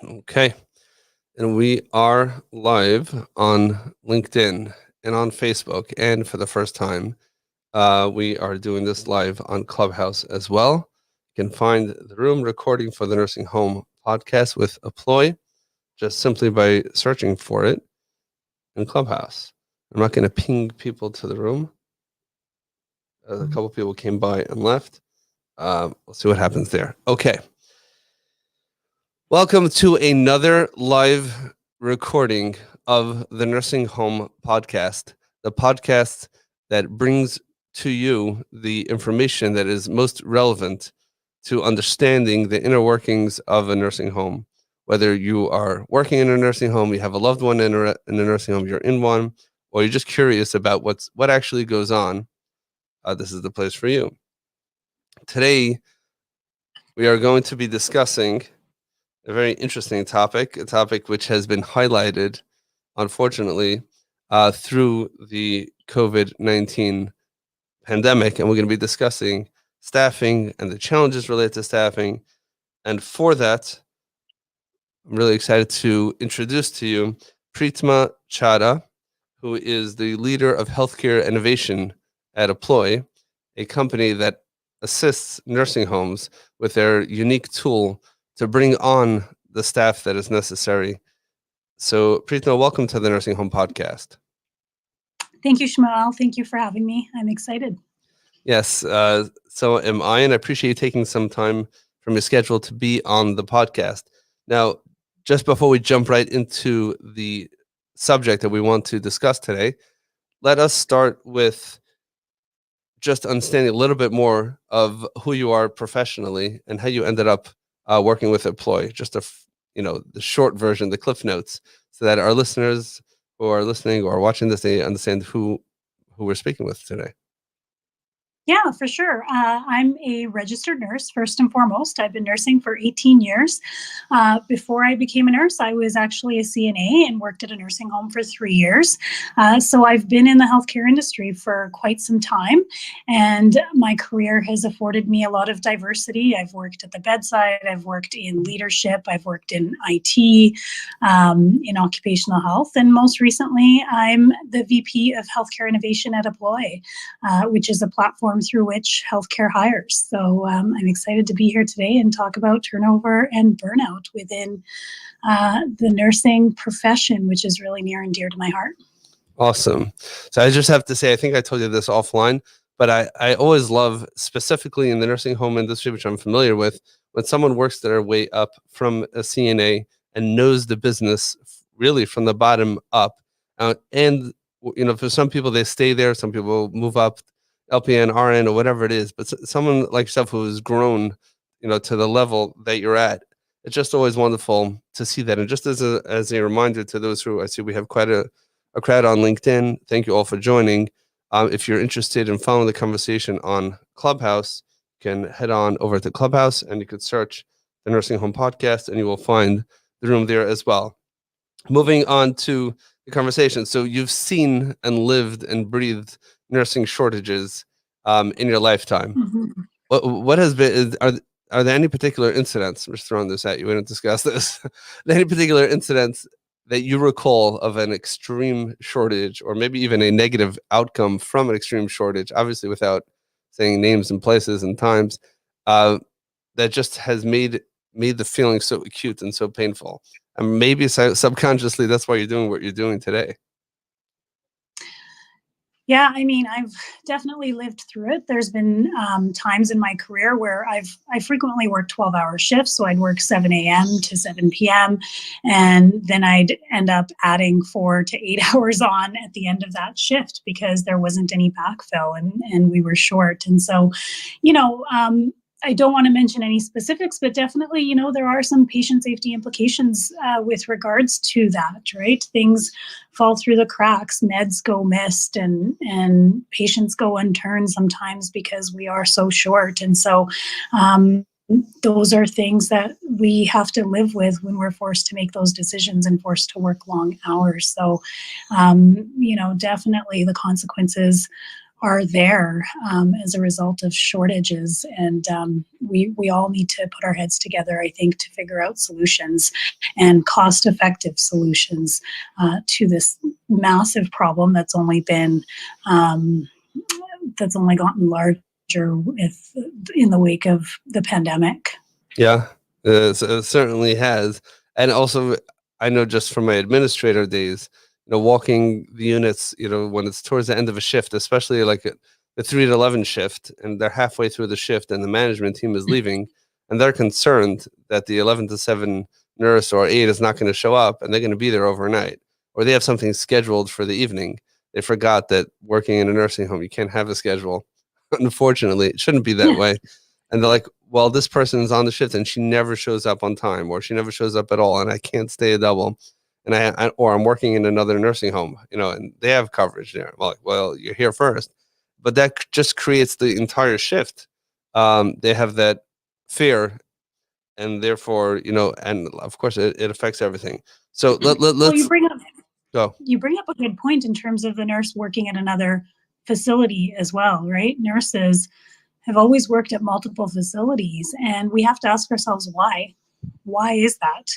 Okay. And we are live on LinkedIn and on Facebook. And for the first time, we are doing this live on Clubhouse as well. You can find the room recording for the Nursing Home podcast with Employ just simply by searching for it in Clubhouse. I'm not going to ping people to the room. A couple people came by and left. We'll see what happens there. Okay. Welcome to another live recording of the Nursing Home Podcast, the podcast that brings to you the information that is most relevant to understanding the inner workings of a nursing home. Whether you are working in a nursing home, you have a loved one in a nursing home, you're in one, or you're just curious about what actually goes on, this is the place for you. Today, we are going to be discussing a very interesting topic, a topic which has been highlighted, unfortunately, through the COVID-19 pandemic. And we're going to be discussing staffing and the challenges related to staffing. And for that, I'm really excited to introduce to you Pritma Chattha, who is the leader of healthcare innovation at Employ, a company that assists nursing homes with their unique tool to bring on the staff that is necessary. So, Pritma, welcome to the Nursing Home Podcast. Thank you, Shmuel. Thank you for having me. I'm excited. Yes, so am I, and I appreciate you taking some time from your schedule to be on the podcast. Now, just before we jump right into the subject that we want to discuss today, let us start with just understanding a little bit more of who you are professionally and how you ended up working with Employ. Just the short version, the cliff notes, so that our listeners who are listening or watching this, they understand who we're speaking with today. Yeah, for sure. I'm a registered nurse, first and foremost. I've been nursing for 18 years. Before I became a nurse, I was actually a CNA and worked at a nursing home for 3 years. So I've been in the healthcare industry for quite some time, and my career has afforded me a lot of diversity. I've worked at the bedside, I've worked in leadership, I've worked in IT, in occupational health, and most recently, I'm the VP of Healthcare Innovation at Employ, which is a platform through which healthcare hires. So I'm excited to be here today and talk about turnover and burnout within the nursing profession, which is really near and dear to my heart. Awesome. So I just have to say, I think I told you this offline, but I always love, specifically in the nursing home industry, which I'm familiar with, when someone works their way up from a CNA and knows the business really from the bottom up. And, for some people, they stay there. Some people move up, LPN, RN, or whatever it is, but someone like yourself who has grown, to the level that you're at, it's just always wonderful to see that. And just as a reminder to those who I see, we have quite a crowd on LinkedIn. Thank you all for joining. If you're interested in following the conversation on Clubhouse, you can head on over to Clubhouse and you could search the Nursing Home Podcast and you will find the room there as well. Moving on to the conversation. So you've seen and lived and breathed nursing shortages in your lifetime. Mm-hmm. What has been, are there any particular incidents, I'm just throwing this at you, we didn't discuss this, any particular incidents that you recall of an extreme shortage or maybe even a negative outcome from an extreme shortage, obviously without saying names and places and times, that just has made the feeling so acute and so painful? And maybe subconsciously, that's why you're doing what you're doing today. Yeah, I mean, I've definitely lived through it. There's been times in my career where I frequently worked 12-hour shifts. So I'd work 7 a.m. to 7 p.m. And then I'd end up adding 4 to 8 hours on at the end of that shift because there wasn't any backfill and we were short. And so, I don't want to mention any specifics, but definitely, there are some patient safety implications with regards to that, right? Things fall through the cracks, meds go missed, and patients go unturned sometimes because we are so short. And so those are things that we have to live with when we're forced to make those decisions and forced to work long hours. So, definitely the consequences are there as a result of shortages. And we all need to put our heads together, I think, to figure out solutions and cost-effective solutions to this massive problem that's only been that's only gotten larger in the wake of the pandemic. Yeah, it certainly has. And also, I know just from my administrator days, walking the units, when it's towards the end of a shift, especially like the 3 to 11 shift, and they're halfway through the shift and the management team is leaving, and they're concerned that the 11 to 7 nurse or aide is not going to show up and they're going to be there overnight, or they have something scheduled for the evening. They forgot that working in a nursing home, you can't have a schedule. Unfortunately, it shouldn't be that way. And they're like, well, this person is on the shift and she never shows up on time, or she never shows up at all, and I can't stay a double. And or I'm working in another nursing home, and they have coverage there. Well, you're here first. But that just creates the entire shift. They have that fear, and therefore, and of course it affects everything. So let's well, you bring go. You bring up a good point in terms of the nurse working at another facility as well, right? Nurses have always worked at multiple facilities, and we have to ask ourselves why. Why is that?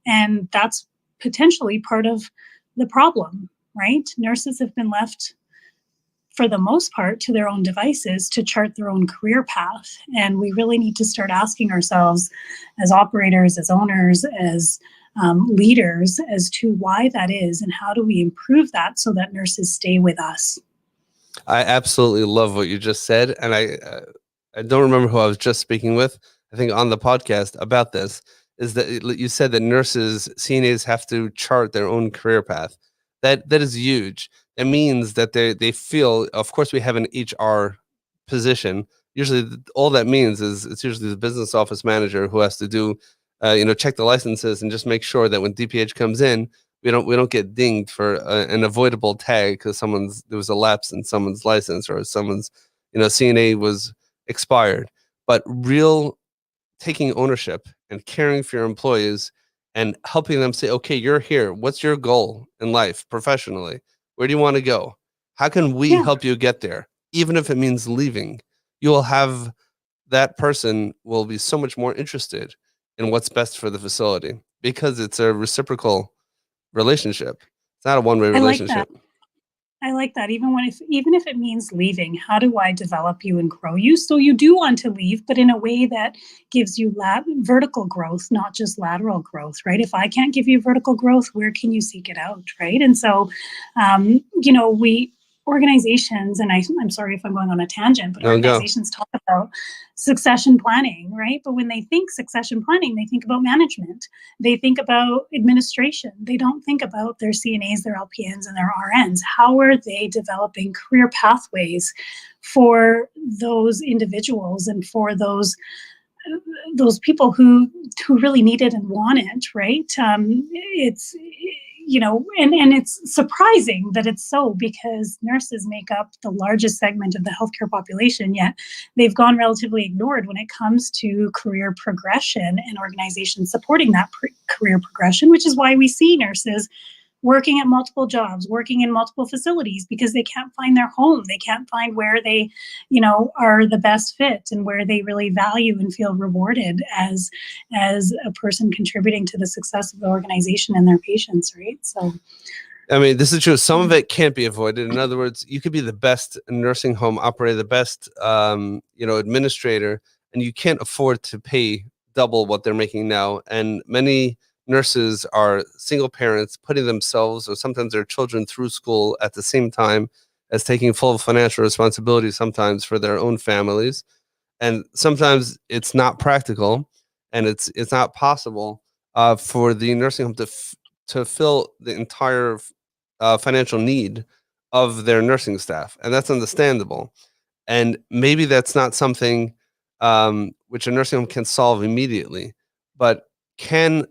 And that's potentially part of the problem, right? Nurses have been left, for the most part, to their own devices to chart their own career path. And we really need to start asking ourselves as operators, as owners, as leaders, as to why that is and how do we improve that so that nurses stay with us. I absolutely love what you just said, and I don't remember who I was just speaking with. I think on the podcast about this is that you said that nurses, CNAs have to chart their own career path. That is huge. It means that they feel. Of course, we have an HR position. Usually, all that means is it's usually the business office manager who has to do, check the licenses and just make sure that when DPH comes in, we don't get dinged for an avoidable tag because there was a lapse in someone's license, or someone's CNA was expired. But real taking ownership and caring for your employees and helping them say, okay, you're here, what's your goal in life professionally, where do you want to go, how can we help you get there, even if it means leaving. That person will be so much more interested in what's best for the facility because it's a reciprocal relationship. It's not a one-way relationship. I like that. Even if it means leaving, how do I develop you and grow you so you do want to leave, but in a way that gives you vertical growth, not just lateral growth, right? If I can't give you vertical growth, where can you seek it out, right? And so, organizations, and I'm sorry if I'm going on a tangent, but organizations talk about succession planning, right? But when they think succession planning, they think about management. They think about administration. They don't think about their CNAs, their LPNs, and their RNs. How are they developing career pathways for those individuals and for those people who really need it and want it, right? And it's surprising that it's so, because nurses make up the largest segment of the healthcare population, yet they've gone relatively ignored when it comes to career progression and organizations supporting that career progression, which is why we see nurses working at multiple jobs, working in multiple facilities, because they can't find their home. They can't find where they, are the best fit and where they really value and feel rewarded as a person contributing to the success of the organization and their patients, right? So, I mean, this is true. Some of it can't be avoided. In other words, you could be the best nursing home operator, the best, administrator, and you can't afford to pay double what they're making now. And many nurses are single parents putting themselves or sometimes their children through school at the same time as taking full financial responsibility sometimes for their own families. And sometimes it's not practical and it's not possible for the nursing home to fill the entire financial need of their nursing staff. And that's understandable. And maybe that's not something which a nursing home can solve immediately, but can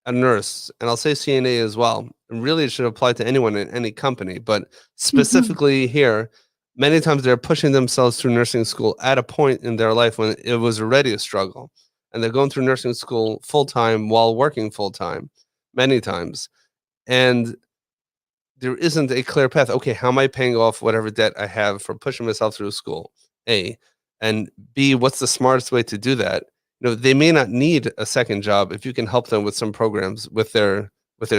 a nurse, and I'll say CNA as well, and really it should apply to anyone in any company, but specifically here, many times they're pushing themselves through nursing school at a point in their life when it was already a struggle. And they're going through nursing school full-time while working full-time, many times. And there isn't a clear path. Okay, how am I paying off whatever debt I have for pushing myself through school? A, and B, what's the smartest way to do that? They may not need a second job if you can help them with some programs with their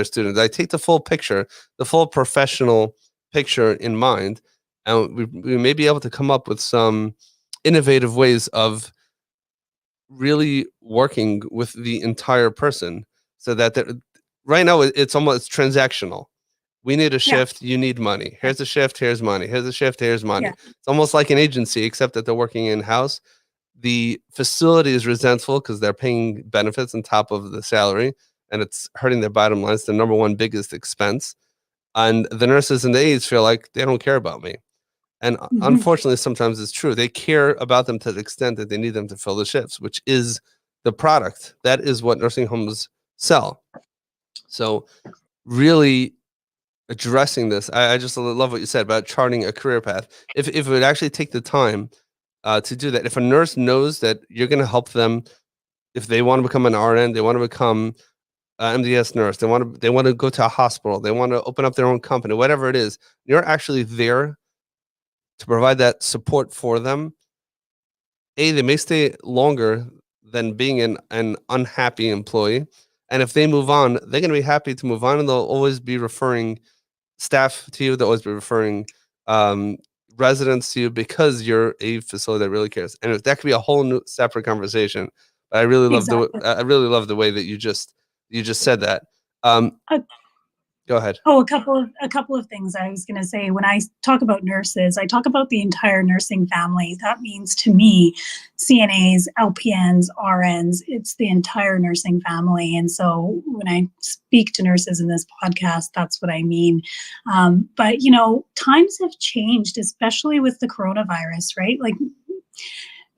students. I take the full picture, the full professional picture in mind, and we may be able to come up with some innovative ways of really working with the entire person so that right now it's almost transactional. We need a Yeah. shift, you need money. Here's a shift, here's money. Here's a shift, here's money. Yeah. It's almost like an agency, except that they're working in house. The facility is resentful because they're paying benefits on top of the salary, and it's hurting their bottom line. It's the number one biggest expense. And the nurses and the aides feel like they don't care about me. And Mhm. unfortunately, sometimes it's true. They care about them to the extent that they need them to fill the shifts, which is the product. That is what nursing homes sell. So, really addressing this, I just love what you said about charting a career path. If it would actually take the time to do that, if a nurse knows that you're going to help them, if they want to become an RN, they want to become MDS nurse, they want to go to a hospital, they want to open up their own company, whatever it is, you're actually there to provide that support for them. They may stay longer than being an unhappy employee. And if they move on, they're going to be happy to move on, and they'll always be referring staff to you. They'll always be referring um, residents to you because you're a facility that really cares. And that could be a whole new separate conversation. But Exactly. I really love the way that you just said that. Um, Uh, Go ahead. Oh, a couple of things I was going to say. When I talk about nurses, I talk about the entire nursing family. That means to me, CNAs, LPNs, RNs, it's the entire nursing family. And so when I speak to nurses in this podcast, that's what I mean. But, times have changed, especially with the coronavirus, right? Like,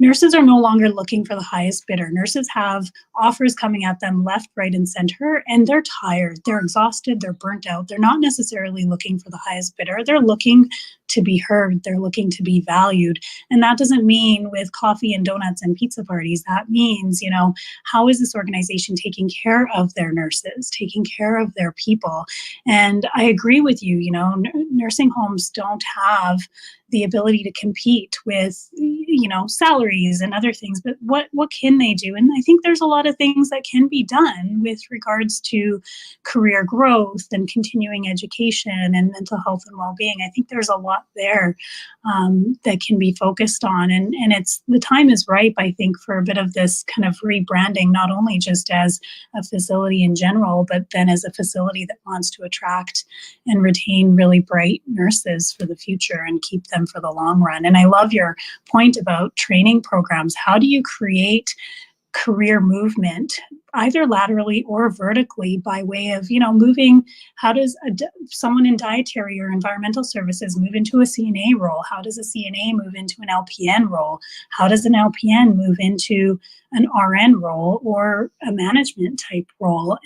nurses are no longer looking for the highest bidder. Nurses have offers coming at them left, right, and center, and they're tired, they're exhausted, they're burnt out. They're not necessarily looking for the highest bidder. They're looking to be heard, they're looking to be valued. And that doesn't mean with coffee and donuts and pizza parties. That means, how is this organization taking care of their nurses, taking care of their people? And I agree with you, nursing homes don't have the ability to compete with salaries and other things, but what can they do? And I think there's a lot of things that can be done with regards to career growth and continuing education and mental health and well-being. I think there's a lot there that can be focused on, and it's the time is ripe, I think, for a bit of this kind of rebranding, not only just as a facility in general, but then as a facility that wants to attract and retain really bright nurses for the future and keep them for the long run. And I love your point about training programs. How do you create career movement, either laterally or vertically, by way of moving? How does someone in dietary or environmental services move into a CNA role? How does a CNA move into an LPN role? How does an LPN move into an RN role or a management type role?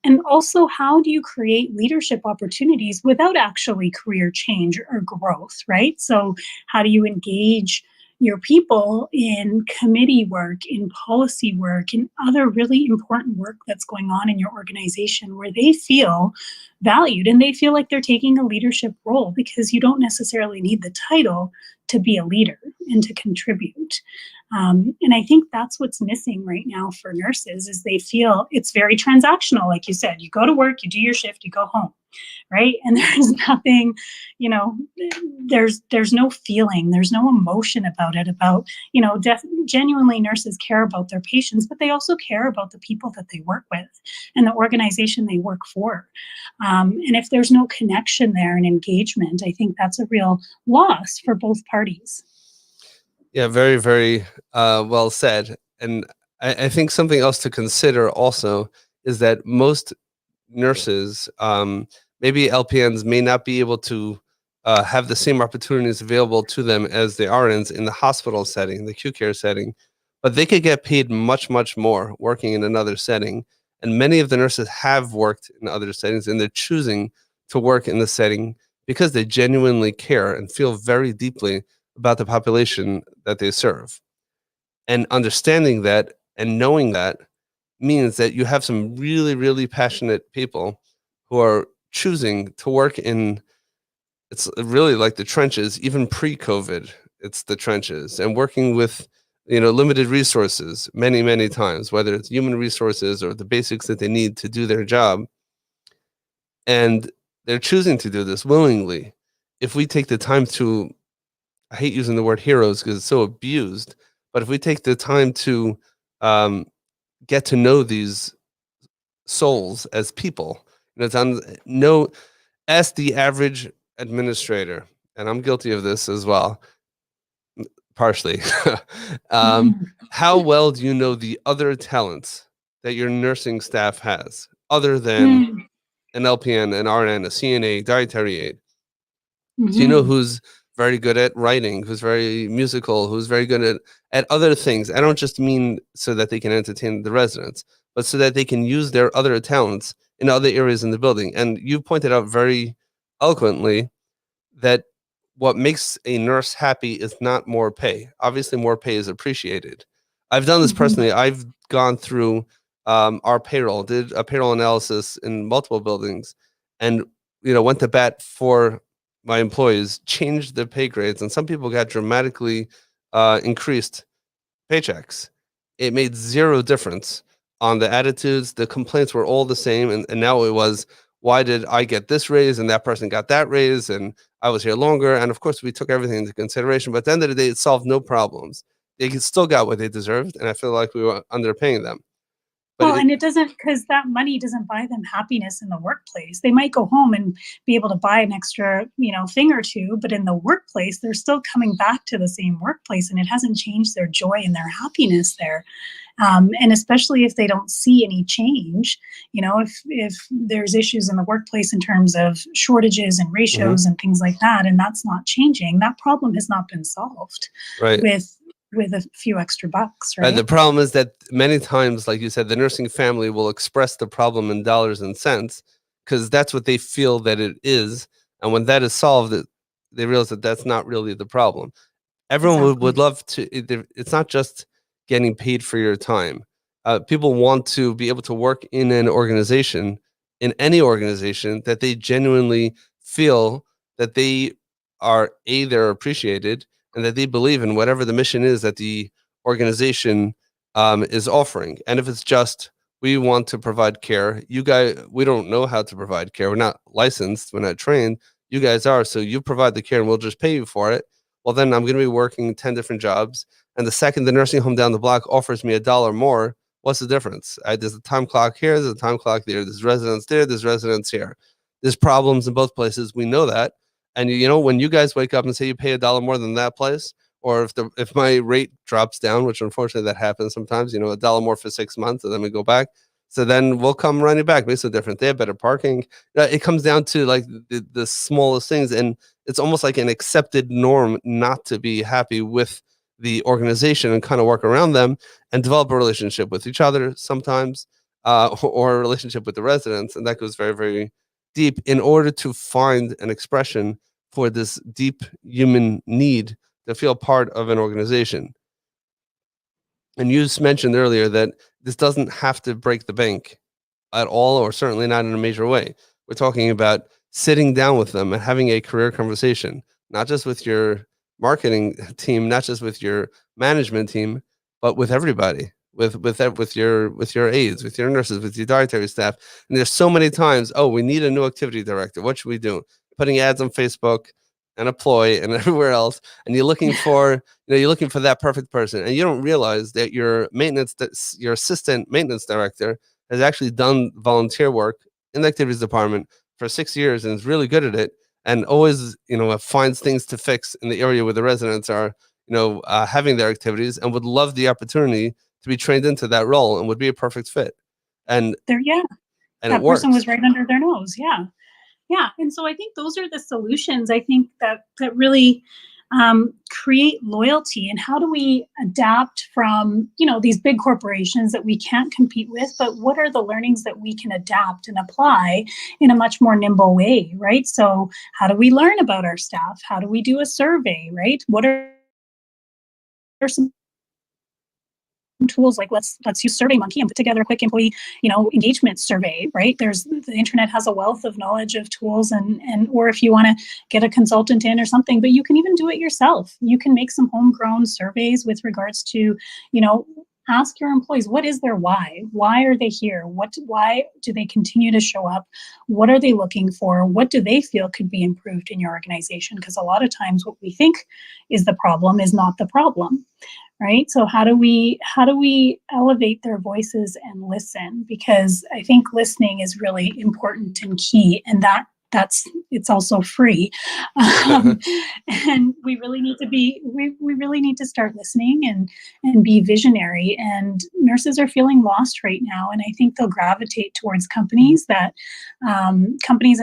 And also, how do you create leadership opportunities without actually career change or growth, right? So how do you engage your people in committee work, in policy work, in other really important work that's going on in your organization, where they feel valued and they feel like they're taking a leadership role, because you don't necessarily need the title to be a leader and to contribute. And I think that's what's missing right now for nurses, is they feel it's very transactional. Like you said, you go to work, you do your shift, you go home, right? And there's nothing, you know, there's no feeling, there's no emotion about it. About, genuinely, nurses care about their patients, but they also care about the people that they work with and the organization they work for. And if there's no connection there and engagement, I think that's a real loss for both parties. Yeah, very, very well said. And I think something else to consider also is that most nurses, maybe LPNs, may not be able to have the same opportunities available to them as the RNs in the hospital setting, the acute care setting, but they could get paid much, much more working in another setting. And many of the nurses have worked in other settings, and they're choosing to work in the setting because they genuinely care and feel very deeply about the population that they serve. And understanding that and knowing that means that you have some really, really passionate people who are choosing to work in, it's really like the trenches, even pre-COVID, it's the trenches, and working with, limited resources many, many times, whether it's human resources or the basics that they need to do their job. And they're choosing to do this willingly. If we take the time to, I hate using the word heroes because it's so abused, but if we take the time to um, get to know these souls as people, it's on no, ask the average administrator, and I'm guilty of this as well, partially. How well do you know the other talents that your nursing staff has, other than Mm. an LPN, an RN, a CNA, dietary aide? So you know Mhm. who's very good at writing, who's very musical, who's very good at other things. I don't just mean so that they can entertain the residents, but so that they can use their other talents in other areas in the building. And you pointed out very eloquently that what makes a nurse happy is not more pay. Obviously, more pay is appreciated. I've done this Mhm. personally. I've gone through our payroll, did a payroll analysis in multiple buildings, and went to bat for my employees, changed their pay grades, and some people got dramatically increased paychecks. It made zero difference on the attitudes. The complaints were all the same. And now it was, why did I get this raise and that person got that raise? And I was here longer. And of course, we took everything into consideration. But at the end of the day, it solved no problems. They still got what they deserved. And I feel like we were underpaying them. But Well, and it doesn't, because that money doesn't buy them happiness in the workplace. They might go home and be able to buy an extra, thing or two, but in the workplace, they're still coming back to the same workplace, and it hasn't changed their joy and their happiness there. And especially if they don't see any change, if there's issues in the workplace in terms of shortages and Mhm. ratios and things like that, and that's not changing, that problem has not been solved Right. with a few extra bucks, And right? the problem is that many times, like you said, the nursing family will express the problem in dollars and cents because that's what they feel that it is. And when that is solved, they realize that that's not really the problem. Everyone would Exactly. love to. It's not just getting paid for your time. People want to be able to work in an organization, in any organization, that they genuinely feel that they are they're appreciated and that they believe in whatever the mission is that the organization is offering. And if it's just, we want to provide care, you guys, we don't know how to provide care. We're not licensed. We're not trained. You guys are. So you provide the care, and we'll just pay you for it. Well, then I'm going to be working 10 different jobs. And the second the nursing home down the block offers me $1 more, what's the difference? There's a time clock here, there's a time clock there, there's residents there, there's residents here. There's problems in both places. We know that. And when you guys wake up and say you pay $1 more than that place, or if my rate drops down, which unfortunately that happens sometimes, $1 more for 6 months, and then we go back. So then we'll come running back. Makes no difference. They have better parking. It comes down to like the smallest things, and it's almost like an accepted norm not to be happy with the organization and kind of work around them and develop a relationship with each other sometimes, or a relationship with the residents, and that goes very, very deep in order to find an expression for this deep human need to feel part of an organization. And you mentioned earlier that this doesn't have to break the bank at all, or certainly not in a major way. We're talking about sitting down with them and having a career conversation, not just with your marketing team, not just with your management team, but with everybody, with your aides, with your nurses, with your dietary staff. And there's so many times, oh, we need a new activity director. What should we do? Putting ads on Facebook and a ploy and everywhere else, and you're looking for that perfect person, and you don't realize that your your assistant maintenance director has actually done volunteer work in the activities department for 6 years and is really good at it, and always finds things to fix in the area where the residents are having their activities, and would love the opportunity to be trained into that role and would be a perfect fit, and Yeah, and it that person works. was right under their nose. Yeah. Yeah, and so I think those are the solutions. I think that really create loyalty. And how do we adapt from these big corporations that we can't compete with? But what are the learnings that we can adapt and apply in a much more nimble way, right? So how do we learn about our staff? How do we do a survey, right? What are some tools like let's use SurveyMonkey and put together a quick employee, engagement survey, right? The internet has a wealth of knowledge of tools, and or if you want to get a consultant in or something, but you can even do it yourself. You can make some homegrown surveys with regards to, ask your employees, what is their why? Why are they here? Why do they continue to show up? What are they looking for? What do they feel could be improved in your organization? Because a lot of times what we think is the problem is not the problem, right? So how do we elevate their voices and listen? Because I think listening is really important and key, and it's also free. And we really need to start listening and be visionary. And nurses are feeling lost right now. And I think they'll gravitate towards companies and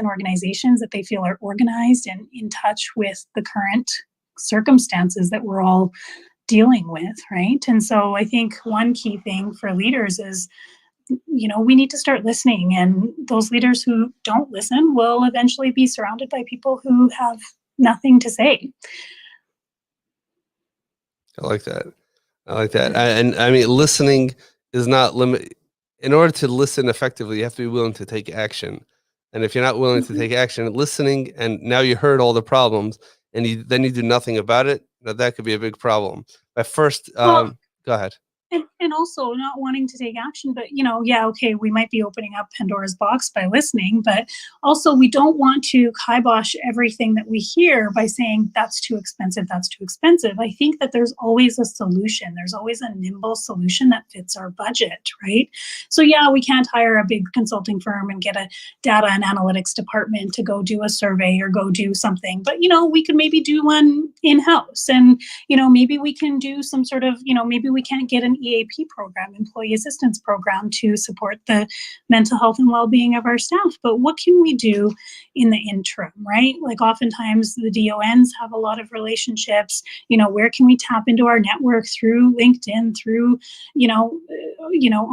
organizations that they feel are organized and in touch with the current circumstances that we're all dealing with, right? And so I think one key thing for leaders is, we need to start listening, and those leaders who don't listen will eventually be surrounded by people who have nothing to say. I like that. And I mean, listening is not limit. In order to listen effectively, you have to be willing to take action. And if you're not willing to take action, listening, and now you heard all the problems, and then you do nothing about it, that could be a big problem. But first, go ahead. And also not wanting to take action, but we might be opening up Pandora's box by listening, but also we don't want to kibosh everything that we hear by saying that's too expensive. I think that there's always a solution. There's always a nimble solution that fits our budget, right? So we can't hire a big consulting firm and get a data and analytics department to go do a survey or go do something, but we could maybe do one in-house, and maybe we can do some sort of, maybe we can't get an EAP program, employee assistance program, to support the mental health and well-being of our staff. But what can we do in the interim, right? Like oftentimes the DONs have a lot of relationships. Where can we tap into our network through LinkedIn, through,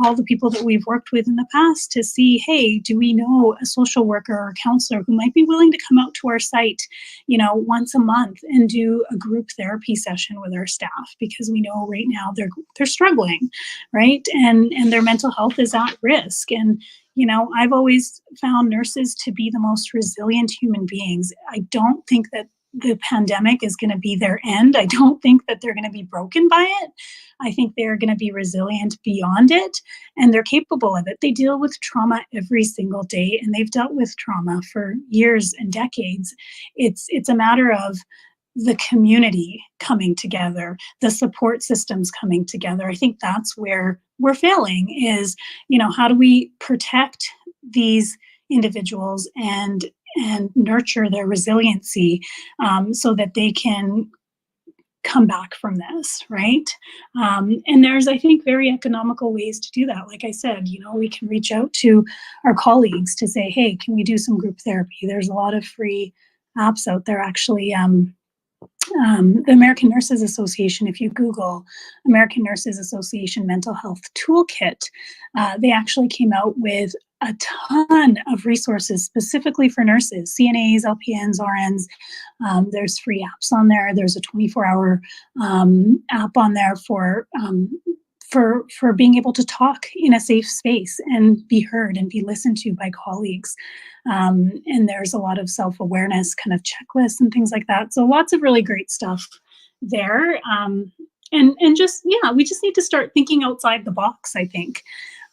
all the people that we've worked with in the past to see, hey, do we know a social worker or counselor who might be willing to come out to our site, once a month and do a group therapy session with our staff? Because we know right now they're struggling, right? And their mental health is at risk. And, I've always found nurses to be the most resilient human beings. I don't think that the pandemic is going to be their end. I don't think that they're going to be broken by it. I think they're going to be resilient beyond it, and they're capable of it. They deal with trauma every single day, and they've dealt with trauma for years and decades. It's a matter of the community coming together, the support systems coming together. I think that's where we're failing is, how do we protect these individuals and nurture their resiliency so that they can come back from this, right? And there's, I think, very economical ways to do that. Like I said, we can reach out to our colleagues to say, hey, can we do some group therapy? There's a lot of free apps out there, actually. The American Nurses Association, if you Google American Nurses Association Mental Health Toolkit, they actually came out with a ton of resources specifically for nurses, CNAs, LPNs, RNs. There's free apps on there. There's a 24-hour app on there for being able to talk in a safe space and be heard and be listened to by colleagues. And there's a lot of self-awareness kind of checklists and things like that. So lots of really great stuff there. And just, we just need to start thinking outside the box, I think,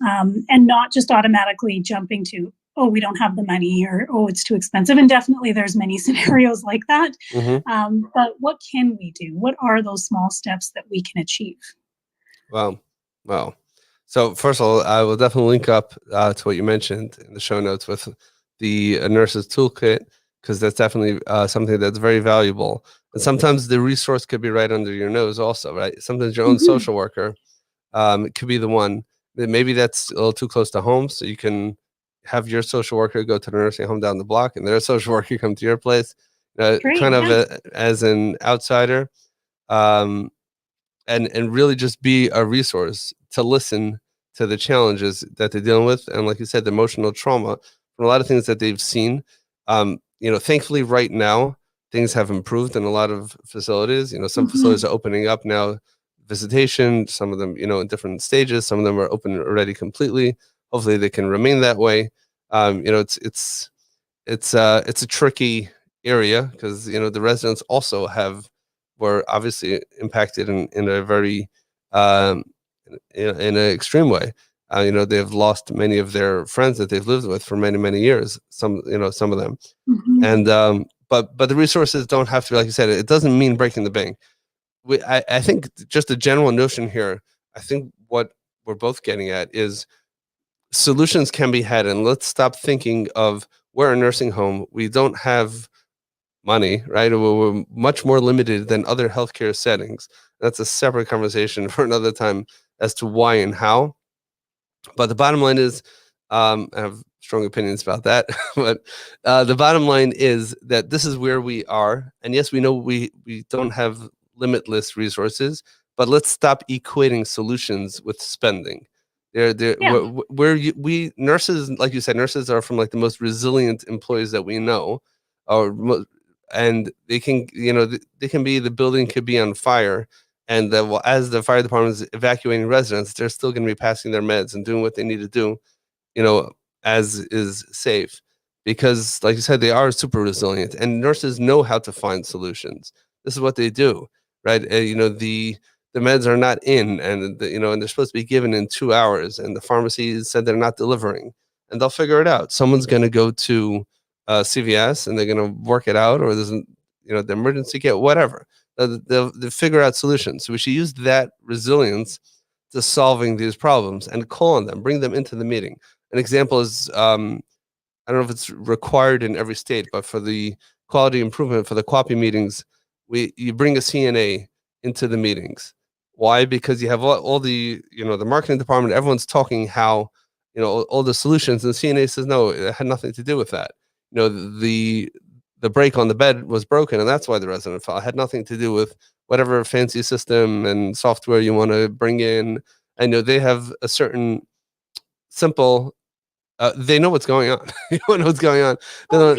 and not just automatically jumping to, oh, we don't have the money, or, oh, it's too expensive. And definitely there's many scenarios like that. Mm-hmm. But what can we do? What are those small steps that we can achieve? Wow. So first of all, I will definitely link up to what you mentioned in the show notes with the nurses toolkit, because that's definitely something that's very valuable. And sometimes the resource could be right under your nose also, right? Sometimes your own social worker could be the one that maybe that's a little too close to home. So you can have your social worker go to the nursing home down the block, and their social worker come to your place, as an outsider. And really just be a resource to listen to the challenges that they're dealing with. And like you said, the emotional trauma from a lot of things that they've seen. Thankfully right now, things have improved in a lot of facilities. Some facilities are opening up now visitation. Some of them, in different stages. Some of them are open already completely. Hopefully, they can remain that way. It's a tricky area because the residents also were obviously impacted in a very um, in an extreme way. They've lost many of their friends that they've lived with for many, many years. Some of them, Mhm. and but the resources don't have to be, like you said. It doesn't mean breaking the bank. I think just a general notion here. I think what we're both getting at is solutions can be had, and let's stop thinking of we're a nursing home. We don't have money, right? We're much more limited than other healthcare settings. That's a separate conversation for another time as to why and how. But the bottom line is, I have strong opinions about that. But the bottom line is that this is where we are, and yes, we know we don't have limitless resources, but let's stop equating solutions with spending. Yeah. We nurses, like you said, nurses are from like the most resilient employees that we know, or and they can, they can be, the building could be on fire, and as the fire department is evacuating residents, they're still going to be passing their meds and doing what they need to do, you know, as is safe. Because, like you said, they are super resilient, and nurses know how to find solutions. This is what they do, right? The meds are not in, and and they're supposed to be given in 2 hours, and the pharmacy said they're not delivering, and they'll figure it out. Someone's going to go to CVS, and they're going to work it out, or there's the emergency kit, whatever. They'll figure out solutions. So we should use that resilience to solving these problems and call on them, bring them into the meeting. An example is, I don't know if it's required in every state, but for the quality improvement for the QAPI meetings, you bring a CNA into the meetings. Why? Because you have all the the marketing department, everyone's talking how all the solutions, and the CNA says no, it had nothing to do with that. The brake on the bed was broken, and that's why the resident fell. It had nothing to do with whatever fancy system and software you want to bring in. I know they have a certain simple. They know what's going on. You don't know what's going on. Oh,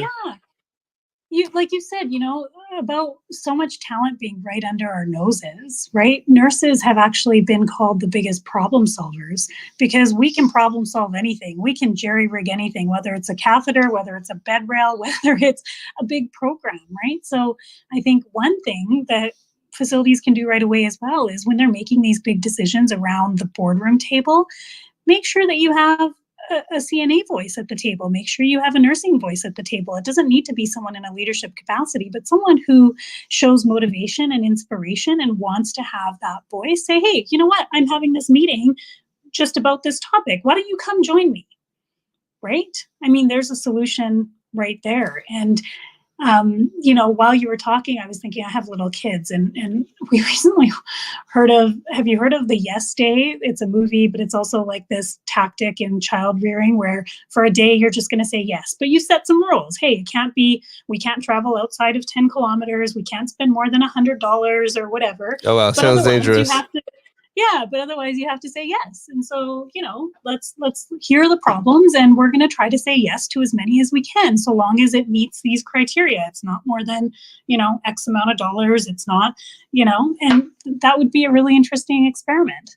yeah. Like you said, about so much talent being right under our noses, right? Nurses have actually been called the biggest problem solvers because we can problem solve anything. We can jerry rig anything, whether it's a catheter, whether it's a bed rail, whether it's a big program, right? So I think one thing that facilities can do right away as well is when they're making these big decisions around the boardroom table, make sure that you have a CNA voice at the table. Make sure you have a nursing voice at the table. It doesn't need to be someone in a leadership capacity, but someone who shows motivation and inspiration and wants to have that voice. Say, hey, you know what? I'm having this meeting just about this topic. Why don't you come join me? Right? I mean, there's a solution right there. And while you were talking, I was thinking I have little kids, and we recently have you heard of the Yes Day? It's a movie, but it's also like this tactic in child rearing where for a day you're just going to say yes, but you set some rules. Hey, we can't travel outside of 10 kilometers. We can't spend more than $100 or whatever. Oh wow, But sounds dangerous. but otherwise you have to say yes. And so, let's hear the problems, and we're going to try to say yes to as many as we can, so long as it meets these criteria. It's not more than, X amount of dollars. It's not, and that would be a really interesting experiment.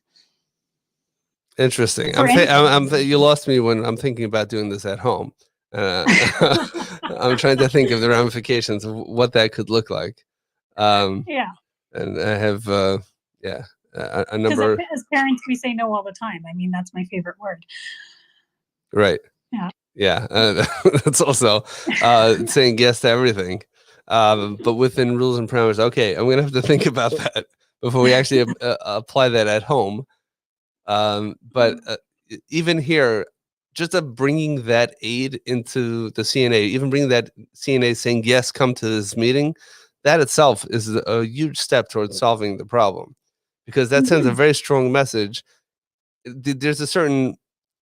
Interesting. You lost me when I'm thinking about doing this at home. I'm trying to think of the ramifications of what that could look like. Yeah. And I have, a number. Because as parents, we say no all the time. I mean, that's my favorite word. Right. Yeah. Yeah. That's also saying yes to everything, but within rules and parameters. Okay, I'm gonna have to think about that before we actually apply that at home. But even here, just bringing that aid into the CNA, even bringing that CNA saying yes, come to this meeting, that itself is a huge step towards solving the problem, because that sends a very strong message. There's a certain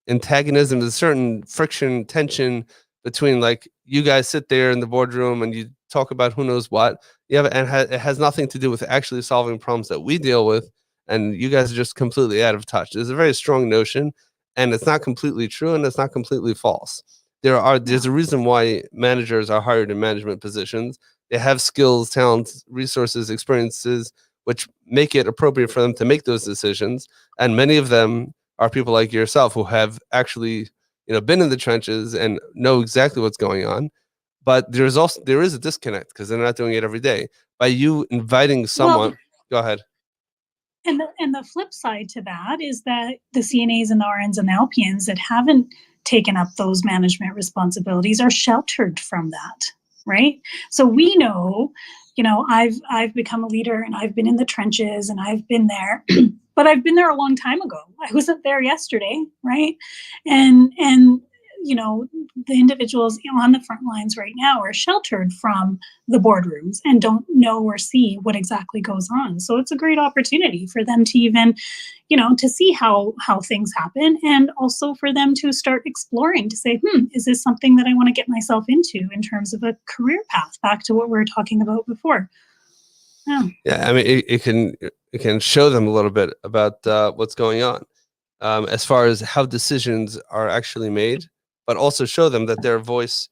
antagonism, there's a certain friction, tension between, like, you guys sit there in the boardroom and you talk about who knows what. It has nothing to do with actually solving problems that we deal with, and you guys are just completely out of touch. There's a very strong notion, and it's not completely true, and it's not completely false. There's a reason why managers are hired in management positions. They have skills, talents, resources, experiences, which make it appropriate for them to make those decisions. And many of them are people like yourself who have actually, been in the trenches and know exactly what's going on. But there is a disconnect because they're not doing it every day. By you inviting someone, Well, go ahead. and the flip side to that is that the CNAs and the RNs and the LPNs that haven't taken up those management responsibilities are sheltered from that, right? So we know, I've become a leader and I've been in the trenches and I've been there, but I've been there a long time ago. I wasn't there yesterday, right? And the individuals on the front lines right now are sheltered from the boardrooms and don't know or see what exactly goes on. So it's a great opportunity for them to even, to see how things happen, and also for them to start exploring, to say, is this something that I want to get myself into in terms of a career path, back to what we were talking about before. Yeah, I mean, it can show them a little bit about what's going on, as far as how decisions are actually made, but also show them that their voice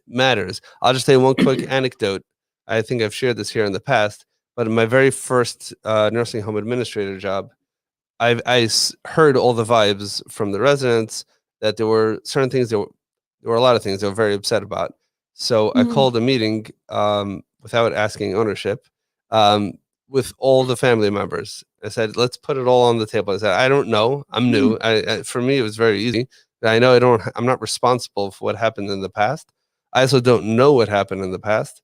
matters. I'll just tell you one quick anecdote. I think I've shared this here in the past, but in my very first nursing home administrator job, heard all the vibes from the residents that there were certain things there were a lot of things they were very upset about. So I called a meeting without asking ownership with all the family members. I said, let's put it all on the table. I said, I don't know. I'm new. For me, it was very easy. I know I'm not responsible for what happened in the past. I also don't know what happened in the past.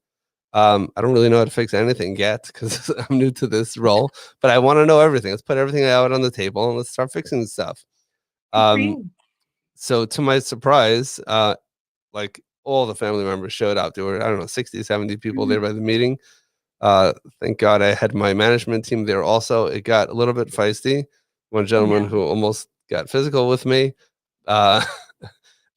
I don't really know how to fix anything yet because I'm new to this role, but I want to know everything. Let's put everything out on the table and let's start fixing stuff. Good for you. So to my surprise, like all the family members showed up. There were, I don't know, 60, 70 people there by the meeting. Thank God I had my management team there also. It got a little bit feisty. One gentleman who almost got physical with me. That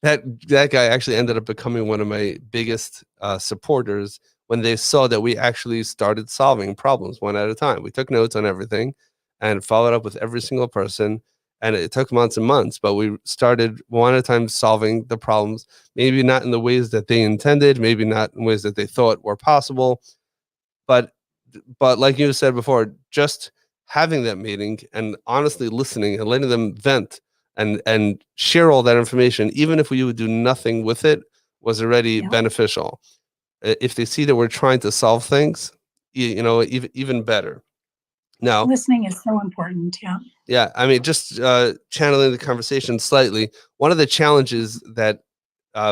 guy actually ended up becoming one of my biggest supporters when they saw that we actually started solving problems one at a time. We took notes on everything and followed up with every single person. And it took months and months, but we started one at a time solving the problems, maybe not in the ways that they intended, maybe not in ways that they thought were possible. But like you said before, just having that meeting and honestly listening and letting them vent and share all that information, even if we would do nothing with it, was already beneficial. If they see that we're trying to solve things, even better. Now, listening is so important. Yeah, I mean, just channeling the conversation slightly. One of the challenges that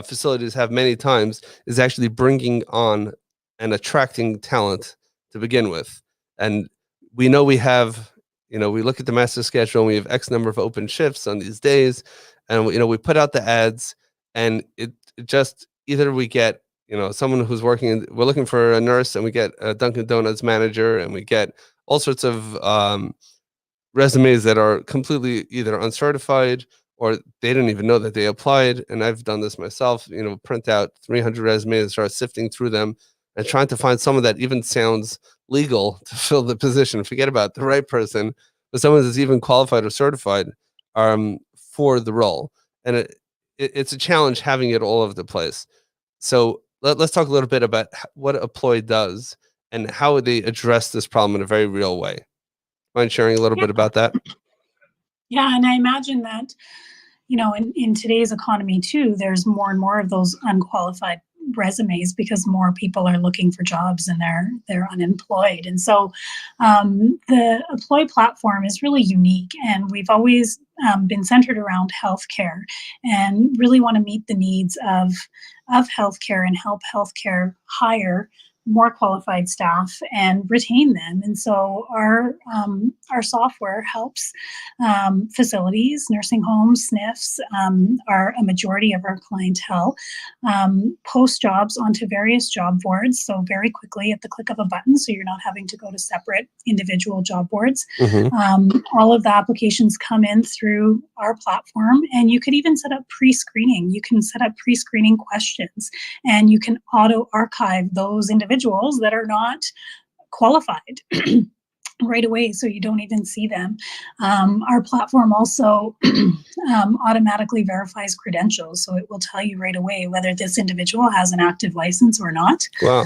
facilities have many times is actually bringing on and attracting talent to begin with. And we know we have, we look at the master schedule and we have X number of open shifts on these days, and we put out the ads, and it just either we get someone who's working. We're looking for a nurse, and we get a Dunkin' Donuts manager, and we get all sorts of resumes that are completely either uncertified or they didn't even know that they applied. And I've done this myself, print out 300 resumes and start sifting through them and trying to find someone that even sounds legal to fill the position. Forget about the right person, but someone that's even qualified or certified for the role. And it's a challenge having it all over the place. So let's talk a little bit about what Employ does and how they address this problem in a very real way. Mind sharing a little bit about that? Yeah, and I imagine that, in today's economy too, there's more and more of those unqualified resumes because more people are looking for jobs and they're unemployed. And so the Employ platform is really unique, and we've always been centered around healthcare and really want to meet the needs of healthcare and help healthcare hire more qualified staff and retain them. And so our software helps facilities, nursing homes, SNFs are a majority of our clientele, post jobs onto various job boards. So very quickly at the click of a button, so you're not having to go to separate individual job boards. All of the applications come in through our platform, and you could even set up pre-screening. You can set up pre-screening questions, and you can auto archive those individuals that are not qualified. right away, so you don't even see them. Our platform also automatically verifies credentials, so it will tell you right away whether this individual has an active license or not. Wow.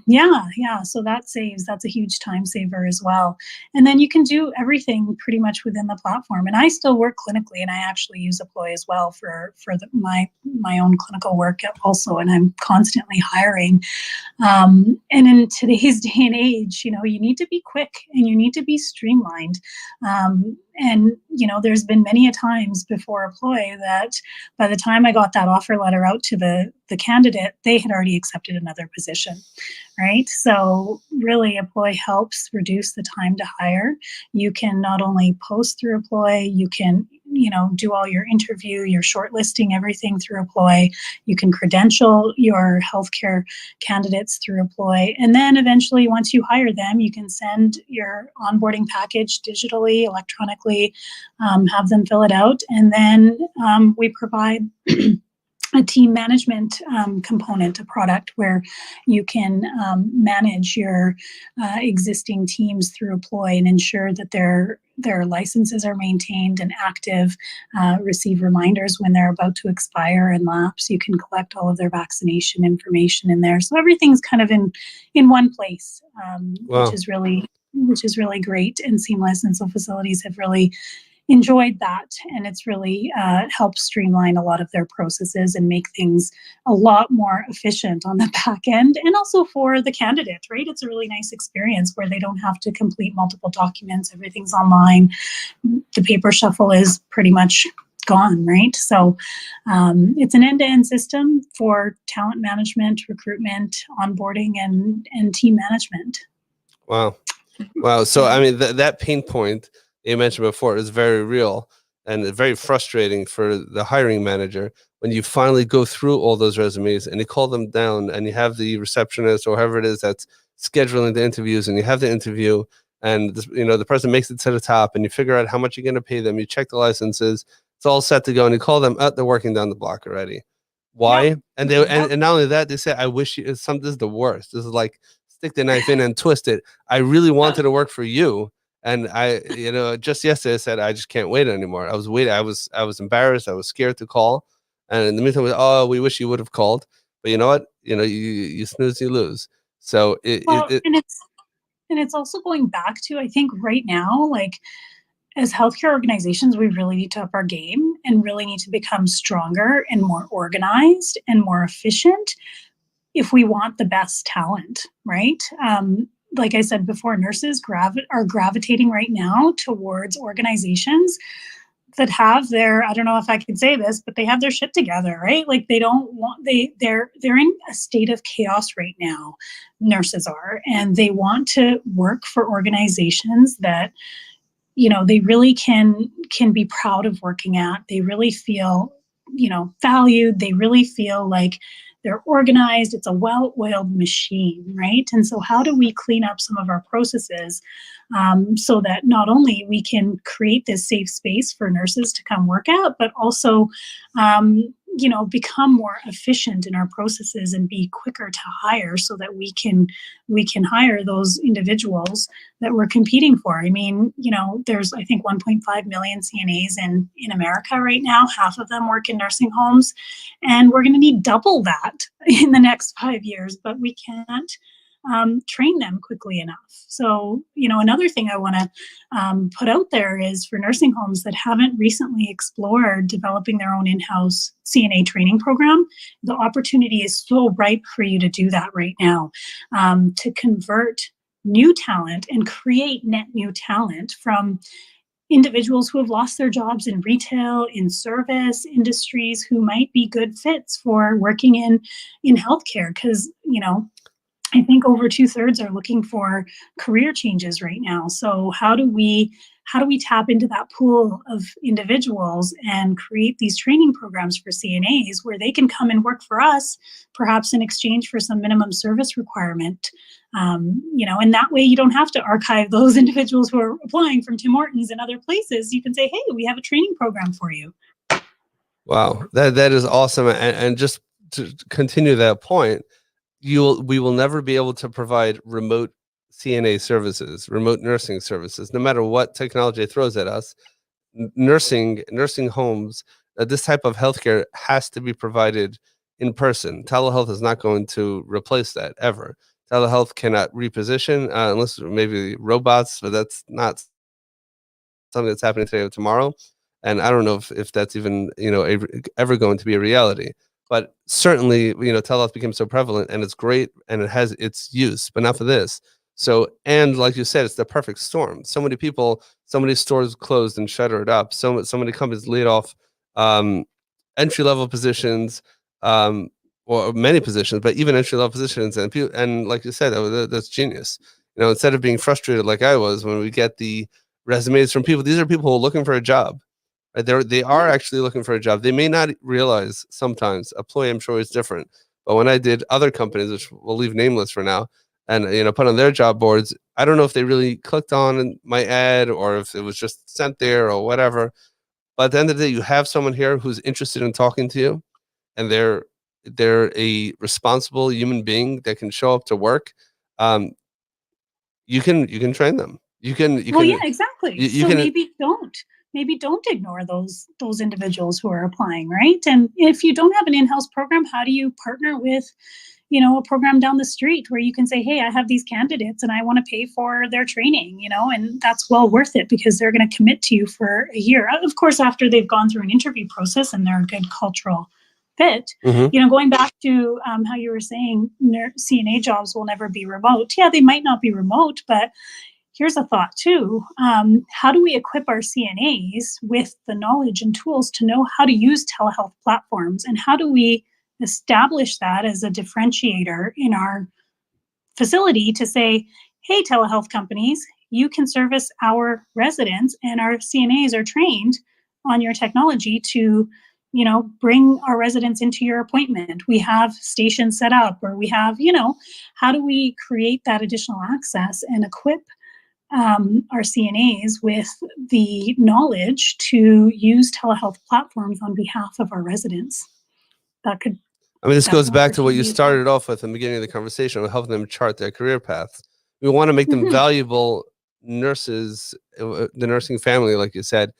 Yeah. So that's a huge time saver as well. And then you can do everything pretty much within the platform. And I still work clinically, and I actually use Apploy as well for my own clinical work also. And I'm constantly hiring. And in today's day and age, you need to be quick and you need to be streamlined. And there's been many a times before Apploy that by the time I got that offer letter out to the candidate, they had already accepted another position, right? So really, Apploy helps reduce the time to hire. You can not only post through Apploy, you can do all your interview, your shortlisting, everything through Apploy. You can credential your healthcare candidates through Apploy. And then eventually, once you hire them, you can send your onboarding package digitally, electronically, have them fill it out. And then we provide a team management component, a product where you can manage your existing teams through Apploy and ensure that their licenses are maintained and active, receive reminders when they're about to expire and lapse. You can collect all of their vaccination information in there. So everything's kind of in one place, Wow. which is really great and seamless. And so facilities have really enjoyed that, and it's really helped streamline a lot of their processes and make things a lot more efficient on the back end, and also for the candidate, right? It's a really nice experience where they don't have to complete multiple documents. Everything's online. The paper shuffle is pretty much gone, right? So it's an end-to-end system for talent management, recruitment, onboarding, and team management. Wow. So, I mean, that pain point you mentioned before is very real and very frustrating for the hiring manager when you finally go through all those resumes and you call them down and you have the receptionist or whoever it is that's scheduling the interviews, and you have the interview, and the person makes it to the top, and you figure out how much you're going to pay them. You check the licenses, it's all set to go, and you call them, they're working down the block already. Why? Yep. And they and not only that, they say, I wish you. This is the worst. This is like stick the knife in and twist it. I really wanted to work for you. And I, just yesterday I said, I just can't wait anymore. I was waiting. I was embarrassed. I was scared to call. And in the meantime, we wish you would have called. But you know what? You snooze, you lose. So and it's also going back to, I think right now, like as healthcare organizations, we really need to up our game and really need to become stronger and more organized and more efficient if we want the best talent, right? Like I said before, nurses are gravitating right now towards organizations that have I don't know if I can say this, but they have their shit together, right? Like they're in a state of chaos right now, nurses are, and they want to work for organizations that, they really can be proud of working at. They really feel, valued. They really feel like they're organized. It's a well-oiled machine, right? And so how do we clean up some of our processes so that not only we can create this safe space for nurses to come work at, but also, become more efficient in our processes and be quicker to hire so that we can hire those individuals that we're competing for. I mean, there's, I think, 1.5 million CNAs in America right now. Half of them work in nursing homes, and we're going to need double that in the next 5 years, but we can't train them quickly enough. So, another thing I want to put out there is for nursing homes that haven't recently explored developing their own in-house CNA training program, the opportunity is so ripe for you to do that right now, to convert new talent and create net new talent from individuals who have lost their jobs in retail, in service industries, who might be good fits for working in healthcare. Because, I think over 2/3 are looking for career changes right now. So how do we tap into that pool of individuals and create these training programs for CNAs where they can come and work for us, perhaps in exchange for some minimum service requirement? And that way you don't have to archive those individuals who are applying from Tim Hortons and other places. You can say, hey, we have a training program for you. Wow, that is awesome. And just to continue that point, we will never be able to provide remote CNA services, remote nursing services, no matter what technology it throws at us, nursing homes, this type of healthcare has to be provided in person. Telehealth is not going to replace that ever. Telehealth cannot reposition unless maybe robots, but that's not something that's happening today or tomorrow. And I don't know if that's even, ever going to be a reality. But certainly, telehealth became so prevalent and it's great and it has its use, but not for this. So, and like you said, it's the perfect storm. So many people, so many stores closed and shuttered up. So many companies laid off um, entry level positions, um, or many positions, but even entry level positions. And people, and like you said, that's genius. Instead of being frustrated like I was when we get the resumes from people, these are people who are looking for a job. Right? They are actually looking for a job. They may not realize sometimes. Employee, I'm sure, is different. But when I did other companies, which we'll leave nameless for now, and put on their job boards, I don't know if they really clicked on my ad or if it was just sent there or whatever. But at the end of the day, you have someone here who's interested in talking to you, and they're a responsible human being that can show up to work. Um, you can train them. Well, yeah, exactly. You So can maybe don't ignore those individuals who are applying, right? And if you don't have an in-house program, how do you partner with, a program down the street where you can say, hey, I have these candidates and I want to pay for their training, and that's well worth it because they're going to commit to you for a year. Of course, after they've gone through an interview process and they're a good cultural fit. Going back to how you were saying CNA jobs will never be remote. Yeah, they might not be remote, but here's a thought too. How do we equip our CNAs with the knowledge and tools to know how to use telehealth platforms? And how do we establish that as a differentiator in our facility to say, hey, telehealth companies, you can service our residents and our CNAs are trained on your technology to bring our residents into your appointment. We have stations set up, or we have, how do we create that additional access and equip our CNAs with the knowledge to use telehealth platforms on behalf of our residents? That could. This goes back to what you started off with in the beginning of the conversation, of helping them chart their career paths. We want to make them valuable nurses, the nursing family, like you said,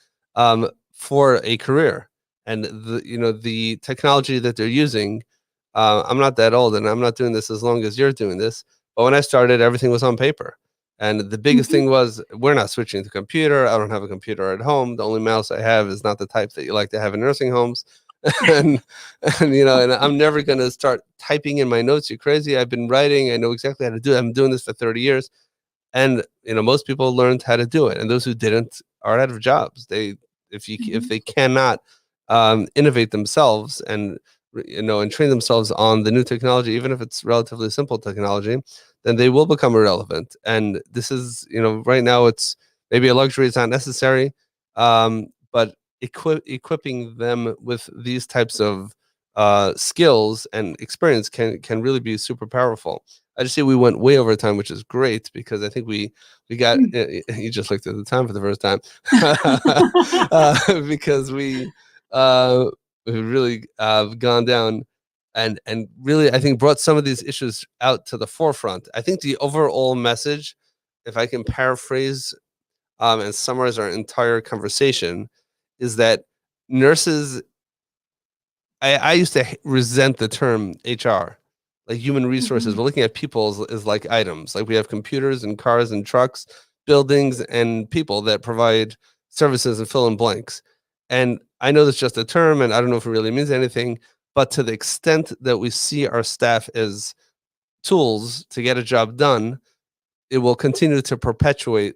for a career. And the technology that they're using, I'm not that old and I'm not doing this as long as you're doing this. But when I started, everything was on paper. And the biggest thing was, we're not switching to computer. I don't have a computer at home. The only mouse I have is not the type that you like to have in nursing homes. and I'm never going to start typing in my notes. You're crazy. I've been writing. I know exactly how to do it. I'm doing this for 30 years. And, most people learned how to do it. And those who didn't are out of jobs. If they cannot innovate themselves and train themselves on the new technology, even if it's relatively simple technology, then they will become irrelevant. And this is, right now it's maybe a luxury. It's not necessary. But equipping them with these types of skills and experience can really be super powerful. I just say we went way over time, which is great because I think we got you just looked at the time for the first time because we've really gone down and really, I think, brought some of these issues out to the forefront. I think the overall message, if I can paraphrase and summarize our entire conversation, is that nurses, I used to resent the term HR, like human resources. We're looking at people as like items. Like we have computers and cars and trucks, buildings and people that provide services and fill in blanks. And I know that's just a term, and I don't know if it really means anything, but to the extent that we see our staff as tools to get a job done, it will continue to perpetuate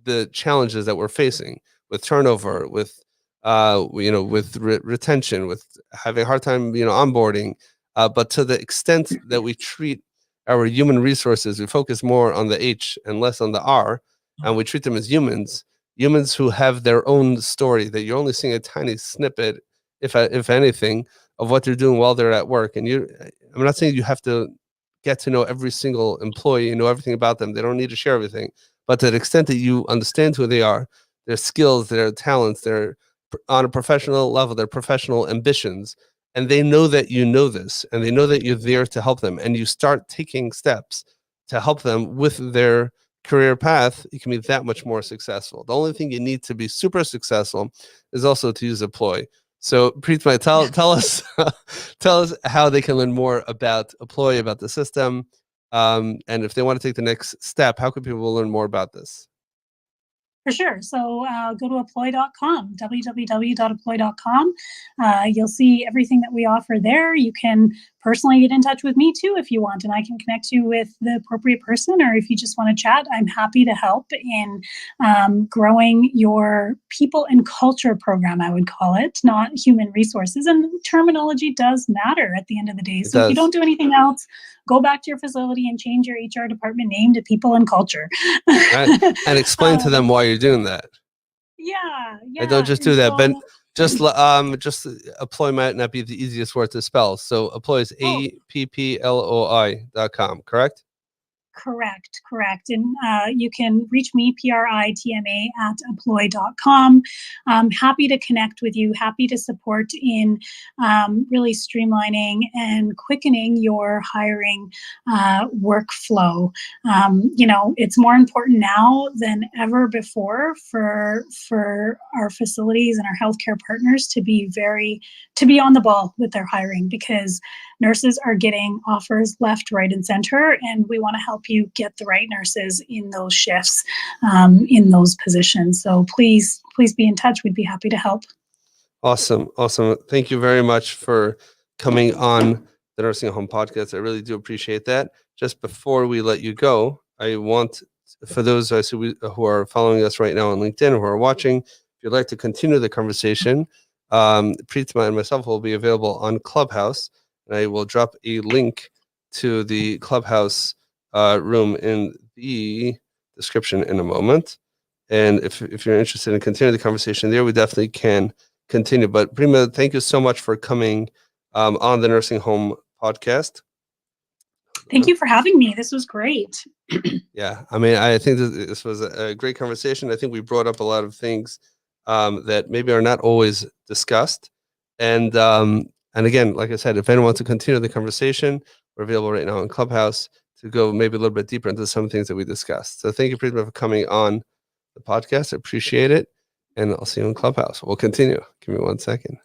the challenges that we're facing with turnover, with retention, with having a hard time, onboarding. But to the extent that we treat our human resources, we focus more on the H and less on the R, and we treat them as humans who have their own story that you're only seeing a tiny snippet, if anything, of what they're doing while they're at work. And I'm not saying you have to get to know every single employee, know everything about them. They don't need to share everything. But to the extent that you understand who they are, their skills, their talents, their on a professional level, their professional ambitions, and they know that you know this, and they know that you're there to help them, and you start taking steps to help them with their career path, you can be that much more successful. The only thing you need to be super successful is also to use Apploy. So Pritma, tell us tell us how they can learn more about Apploy, about the system, and if they want to take the next step, how can people learn more about this? For sure. So go to apploy.com, www.apploy.com. You'll see everything that we offer there. You can personally get in touch with me too if you want, and I can connect you with the appropriate person, or if you just want to chat, I'm happy to help in growing your people and culture program, I would call it, not human resources. And terminology does matter at the end of the day. So if you don't do anything else, go back to your facility and change your HR department name to people and culture. Right. And explain to them why you're doing that. Yeah. And don't just do that, but just Apploy might not be the easiest word to spell. So Apploy is APPLOI.com, correct? Correct. And you can reach me, Pritma, at apploy.com. I'm happy to connect with you, happy to support in really streamlining and quickening your hiring workflow. It's more important now than ever before for our facilities and our healthcare partners to be on the ball with their hiring, because nurses are getting offers left, right, and center, and we want to help you get the right nurses in those shifts, in those positions. So please be in touch. We'd be happy to help. Awesome. Thank you very much for coming on the Nursing Home Podcast. I really do appreciate that. Just before we let you go, I want, for those who are following us right now on LinkedIn, who are watching, if you'd like to continue the conversation, Pritma and myself will be available on Clubhouse, and I will drop a link to the Clubhouse room in the description in a moment. And if you're interested in continuing the conversation there, we definitely can continue. But Pritma, thank you so much for coming on the Nursing Home Podcast. Thank you for having me. This was great. Yeah, I mean, I think this was a great conversation. I think we brought up a lot of things that maybe are not always discussed. And again, like I said, if anyone wants to continue the conversation, we're available right now in Clubhouse to go maybe a little bit deeper into some of the things that we discussed. So thank you, Pritma, for coming on the podcast. I appreciate it. And I'll see you in Clubhouse. We'll continue. Give me 1 second.